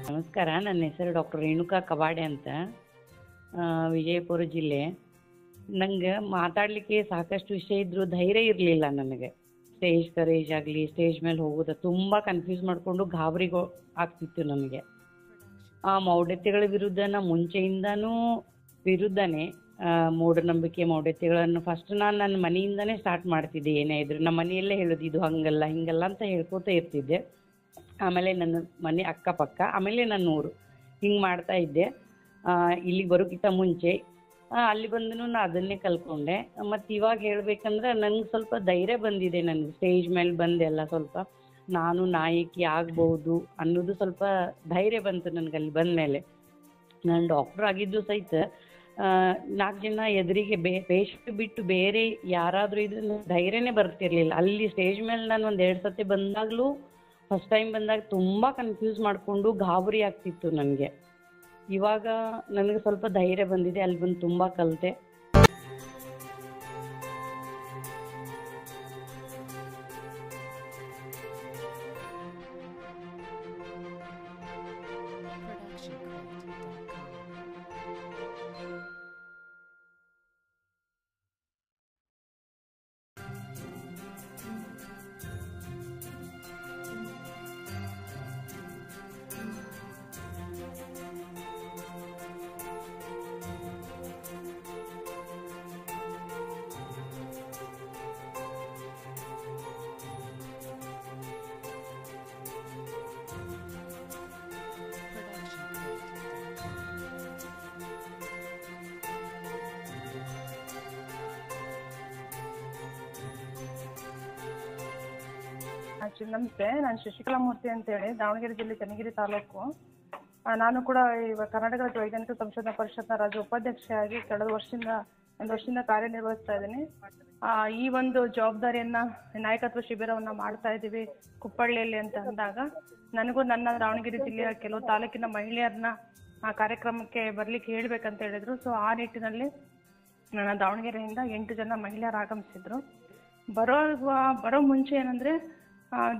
ನಮಸ್ಕಾರ. ನನ್ನ ಹೆಸರು ಡಾಕ್ಟರ್ ರೇಣುಕಾ ಕವಾಡೆ ಅಂತ, ವಿಜಯಪುರ ಜಿಲ್ಲೆ. ನಂಗೆ ಮಾತಾಡಲಿಕ್ಕೆ ಸಾಕಷ್ಟು ವಿಷಯ ಇದ್ರೂ ಧೈರ್ಯ ಇರಲಿಲ್ಲ ನನಗೆ. ಸ್ಟೇಜ್ ಕರೇಜ್ ಆಗಲಿ, ಸ್ಟೇಜ್ ಮೇಲೆ ಹೋಗೋದು ತುಂಬ ಕನ್ಫ್ಯೂಸ್ ಮಾಡಿಕೊಂಡು ಗಾಬರಿಗೋ ಆಗ್ತಿತ್ತು ನನಗೆ. ಆ ಮೌಢ್ಯತೆಗಳ ವಿರುದ್ಧ ನಾ ಮುಂಚೆಯಿಂದನೂ ವಿರುದ್ಧನೇ. ಮೂಢನಂಬಿಕೆ ಮೌಢ್ಯತೆಗಳನ್ನು ಫಸ್ಟ್ ನಾನು ನನ್ನ ಮನೆಯಿಂದನೇ ಸ್ಟಾರ್ಟ್ ಮಾಡ್ತಿದ್ದೆ. ಏನೇ ಇದ್ರು ನಮ್ಮ ಮನೆಯಲ್ಲೇ ಹೇಳೋದು, ಇದು ಹಂಗಲ್ಲ ಹಿಂಗಲ್ಲ ಅಂತ ಹೇಳ್ಕೊತಾ ಇರ್ತಿದ್ದೆ. ಆಮೇಲೆ ನನ್ನ ಮನೆ ಅಕ್ಕಪಕ್ಕ, ಆಮೇಲೆ ನನ್ನ ಊರು, ಹಿಂಗೆ ಮಾಡ್ತಾ ಇದ್ದೆ. ಇಲ್ಲಿಗೆ ಬರೋಕ್ಕಿಂತ ಮುಂಚೆ ಅಲ್ಲಿ ಬಂದು ನಾನು ಅದನ್ನೇ ಕಲ್ತ್ಕೊಂಡೆ. ಮತ್ತು ಇವಾಗ ಹೇಳ್ಬೇಕಂದ್ರೆ ನನಗೆ ಸ್ವಲ್ಪ ಧೈರ್ಯ ಬಂದಿದೆ. ನನಗೆ ಸ್ಟೇಜ್ ಮೇಲೆ ಬಂದೆಲ್ಲ ಸ್ವಲ್ಪ ನಾನು ನಾಯಕಿ ಆಗ್ಬೋದು ಅನ್ನೋದು ಸ್ವಲ್ಪ ಧೈರ್ಯ ಬಂತು ನನಗೆ. ಅಲ್ಲಿ ಬಂದಮೇಲೆ ನಾನು ಡಾಕ್ಟ್ರ್ ಆಗಿದ್ದು ಸಹಿತ 4 ಜನ ಎದುರಿಗೆ ಪೇಷಂಟ್ ಬಿಟ್ಟು ಬೇರೆ ಯಾರಾದರೂ ಇದ್ರೆ ಧೈರ್ಯನೇ ಬರ್ತಿರ್ಲಿಲ್ಲ. ಅಲ್ಲಿ ಸ್ಟೇಜ್ ಮೇಲೆ ನಾನು 1-2 ಸತಿ ಬಂದಾಗಲೂ, ಫಸ್ಟ್ ಟೈಮ್ ಬಂದಾಗ ತುಂಬ ಕನ್ಫ್ಯೂಸ್ ಮಾಡಿಕೊಂಡು ಗಾಬರಿ ಆಗ್ತಿತ್ತು ನನಗೆ. ಇವಾಗ ನನಗೆ ಸ್ವಲ್ಪ ಧೈರ್ಯ ಬಂದಿದೆ. ಅಲ್ಲಿ ಬಂದು ತುಂಬ ಕಲಿತೆ. ನಮಸ್ತೆ, ನಾನು ಶಶಿಕಲಾ ಮೂರ್ತಿ ಅಂತೇಳಿ, ದಾವಣಗೆರೆ ಜಿಲ್ಲೆ ಚನ್ನಗಿರಿ ತಾಲೂಕು. ನಾನು ಕೂಡ ಇವಾಗ ಕರ್ನಾಟಕ ರಾಜ್ಯ ವೈಜ್ಞಾನಿಕ ಸಂಶೋಧನಾ ಪರಿಷತ್ನ ರಾಜ್ಯ ಉಪಾಧ್ಯಕ್ಷೆಯಾಗಿ ಕಳೆದ ಒಂದು ವರ್ಷದಿಂದ ಕಾರ್ಯನಿರ್ವಹಿಸ್ತಾ ಇದ್ದೀನಿ. ಈ ಒಂದು ಜವಾಬ್ದಾರಿಯನ್ನ, ನಾಯಕತ್ವ ಶಿಬಿರವನ್ನ ಮಾಡ್ತಾ ಇದ್ದೀವಿ ಕುಪ್ಪಳ್ಳಿಯಲ್ಲಿ ಅಂತ ಅಂದಾಗ, ನನಗೂ ನನ್ನ ದಾವಣಗೆರೆ ಜಿಲ್ಲೆಯ ಕೆಲವು ತಾಲೂಕಿನ ಮಹಿಳೆಯರನ್ನ ಆ ಕಾರ್ಯಕ್ರಮಕ್ಕೆ ಬರ್ಲಿಕ್ಕೆ ಹೇಳ್ಬೇಕಂತ ಹೇಳಿದ್ರು. ಸೊ ಆ ನಿಟ್ಟಿನಲ್ಲಿ ನನ್ನ ದಾವಣಗೆರೆಯಿಂದ 8 ಜನ ಮಹಿಳೆಯರು ಆಗಮಿಸಿದ್ರು. ಬರೋ ಮುಂಚೆ ಏನಂದ್ರೆ,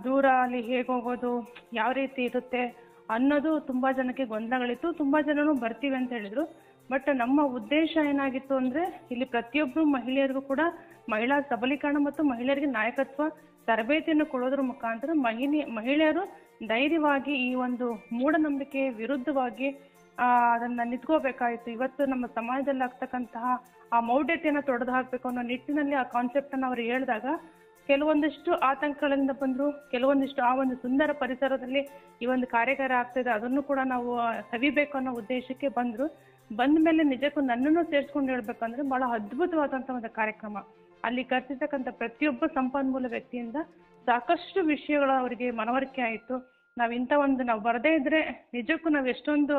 ದೂರ ಅಲ್ಲಿ ಹೇಗೆ ಹೋಗೋದು, ಯಾವ ರೀತಿ ಇರುತ್ತೆ ಅನ್ನೋದು ತುಂಬ ಜನಕ್ಕೆ ಗೊಂದಲಗಳಿತ್ತು. ತುಂಬ ಜನನು ಬರ್ತೀವಿ ಅಂತ ಹೇಳಿದ್ರು. ಬಟ್ ನಮ್ಮ ಉದ್ದೇಶ ಏನಾಗಿತ್ತು ಅಂದರೆ, ಇಲ್ಲಿ ಪ್ರತಿಯೊಬ್ಬರು ಮಹಿಳೆಯರಿಗೂ ಕೂಡ ಮಹಿಳಾ ಸಬಲೀಕರಣ ಮತ್ತು ಮಹಿಳೆಯರಿಗೆ ನಾಯಕತ್ವ ತರಬೇತಿಯನ್ನು ಕೊಡೋದ್ರ ಮುಖಾಂತರ ಮಹಿಳೆಯರು ಧೈರ್ಯವಾಗಿ ಈ ಒಂದು ಮೂಢನಂಬಿಕೆ ವಿರುದ್ಧವಾಗಿ ಅದನ್ನು ನಿಂತ್ಕೋಬೇಕಾಯಿತು. ಇವತ್ತು ನಮ್ಮ ಸಮಾಜದಲ್ಲಿ ಆಗ್ತಕ್ಕಂತಹ ಆ ಮೌಢ್ಯತೆಯನ್ನು ತೊಡೆದು ಹಾಕಬೇಕು ಅನ್ನೋ ನಿಟ್ಟಿನಲ್ಲಿ ಆ ಕಾನ್ಸೆಪ್ಟನ್ನು ಅವರು ಹೇಳಿದಾಗ, ಕೆಲವೊಂದಿಷ್ಟು ಆತಂಕಗಳಿಂದ ಬಂದರು, ಕೆಲವೊಂದಿಷ್ಟು ಆ ಒಂದು ಸುಂದರ ಪರಿಸರದಲ್ಲಿ ಈ ಒಂದು ಕಾರ್ಯಾಗಾರ ಆಗ್ತಿದೆ, ಅದನ್ನು ಕೂಡ ನಾವು ಸವಿಬೇಕು ಅನ್ನೋ ಉದ್ದೇಶಕ್ಕೆ ಬಂದ ಮೇಲೆ ನಿಜಕ್ಕೂ ನನ್ನನ್ನು ಸೇರಿಸ್ಕೊಂಡು ಹೇಳ್ಬೇಕಂದ್ರೆ ಬಹಳ ಅದ್ಭುತವಾದಂಥ ಒಂದು ಕಾರ್ಯಕ್ರಮ. ಅಲ್ಲಿ ಕರ್ತಿರ್ತಕ್ಕಂಥ ಪ್ರತಿಯೊಬ್ಬ ಸಂಪನ್ಮೂಲ ವ್ಯಕ್ತಿಯಿಂದ ಸಾಕಷ್ಟು ವಿಷಯಗಳು ಅವರಿಗೆ ಮನವರಿಕೆ ಆಯಿತು. ನಾವು ಬರದೇ ಇದ್ರೆ ನಿಜಕ್ಕೂ ನಾವು ಎಷ್ಟೊಂದು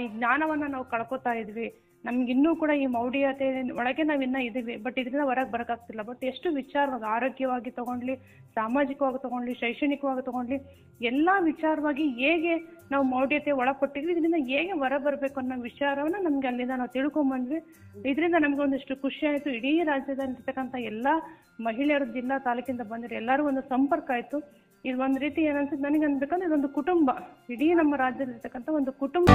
ಈ ಜ್ಞಾನವನ್ನು ನಾವು ಕಳ್ಕೊತಾ ಇದ್ವಿ. ನಮ್ಗಿನ್ನೂ ಕೂಡ ಈ ಮೌಢ್ಯತೆ ಒಳಗೆ ನಾವಿನ್ನ ಇದ್ದೀವಿ, ಬಟ್ ಇದರಿಂದ ಹೊರಗೆ ಬರೋಕ್ಕಾಗ್ತಿಲ್ಲ. ಬಟ್ ಎಷ್ಟು ವಿಚಾರವಾಗಿ, ಆರೋಗ್ಯವಾಗಿ ತಗೊಂಡ್ಲಿ, ಸಾಮಾಜಿಕವಾಗಿ ತಗೊಂಡ್ಲಿ, ಶೈಕ್ಷಣಿಕವಾಗಿ ತಗೊಂಡ್ಲಿ, ಎಲ್ಲ ವಿಚಾರವಾಗಿ ಹೇಗೆ ನಾವು ಮೌಢ್ಯತೆ ಒಳಪಟ್ಟಿದ್ವಿ, ಇದರಿಂದ ಹೇಗೆ ಹೊರ ಬರಬೇಕು ಅನ್ನೋ ವಿಚಾರವನ್ನು ನಮ್ಗೆ ಅಲ್ಲಿಂದ ನಾವು ತಿಳ್ಕೊಂಬಂದ್ವಿ. ಇದರಿಂದ ನಮ್ಗೆ ಒಂದಿಷ್ಟು ಖುಷಿ ಆಯಿತು. ಇಡೀ ರಾಜ್ಯದಲ್ಲಿರ್ತಕ್ಕಂಥ ಎಲ್ಲ ಮಹಿಳೆಯರು, ಜಿಲ್ಲಾ ತಾಲೂಕಿಂದ ಬಂದಿರೋ ಎಲ್ಲರೂ ಒಂದು ಸಂಪರ್ಕ ಆಯಿತು. ಇದು ಒಂದು ರೀತಿ ಏನನ್ಸುತ್ತೆ ನನಗೆ ಅನ್ಬೇಕಂದ್ರೆ, ಇದೊಂದು ಕುಟುಂಬ, ಇಡೀ ನಮ್ಮ ರಾಜ್ಯದಲ್ಲಿರ್ತಕ್ಕಂಥ ಒಂದು ಕುಟುಂಬ.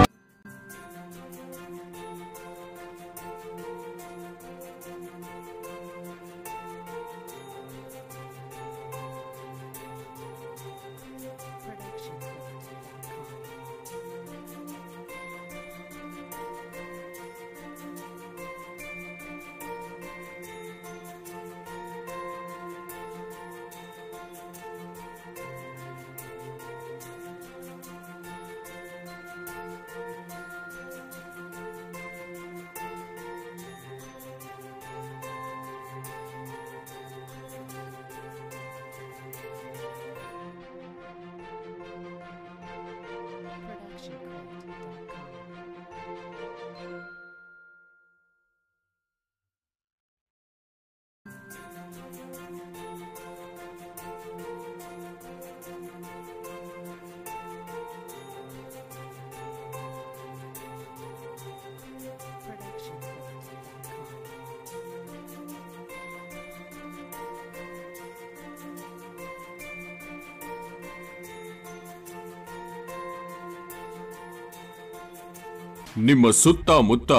ನಿಮ್ಮ ಸುತ್ತಮುತ್ತ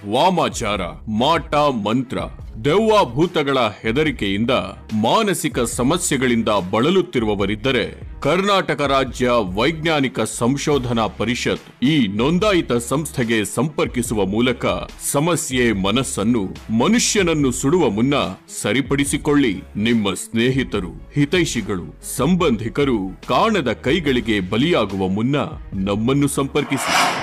ವಾಮಾಚಾರ, ಮಾಟ ಮಂತ್ರ, ದೆವ್ವ ಭೂತಗಳ ಹೆದರಿಕೆಯಿಂದ ಮಾನಸಿಕ ಸಮಸ್ಯೆಗಳಿಂದ ಬಳಲುತ್ತಿರುವವರಿದ್ದರೆ ಕರ್ನಾಟಕ ರಾಜ್ಯ ವೈಜ್ಞಾನಿಕ ಸಂಶೋಧನಾ ಪರಿಷತ್ ಈ ನೋಂದಾಯಿತ ಸಂಸ್ಥೆಗೆ ಸಂಪರ್ಕಿಸುವ ಮೂಲಕ ಸಮಸ್ಯೆ ಮನಸ್ಸನ್ನು ಮನುಷ್ಯನನ್ನು ಸುಡುವ ಮುನ್ನ ಸರಿಪಡಿಸಿಕೊಳ್ಳಿ. ನಿಮ್ಮ ಸ್ನೇಹಿತರು, ಹಿತೈಷಿಗಳು, ಸಂಬಂಧಿಕರು ಕಾಣದ ಕೈಗಳಿಗೆ ಬಲಿಯಾಗುವ ಮುನ್ನ ನಮ್ಮನ್ನು ಸಂಪರ್ಕಿಸಿ.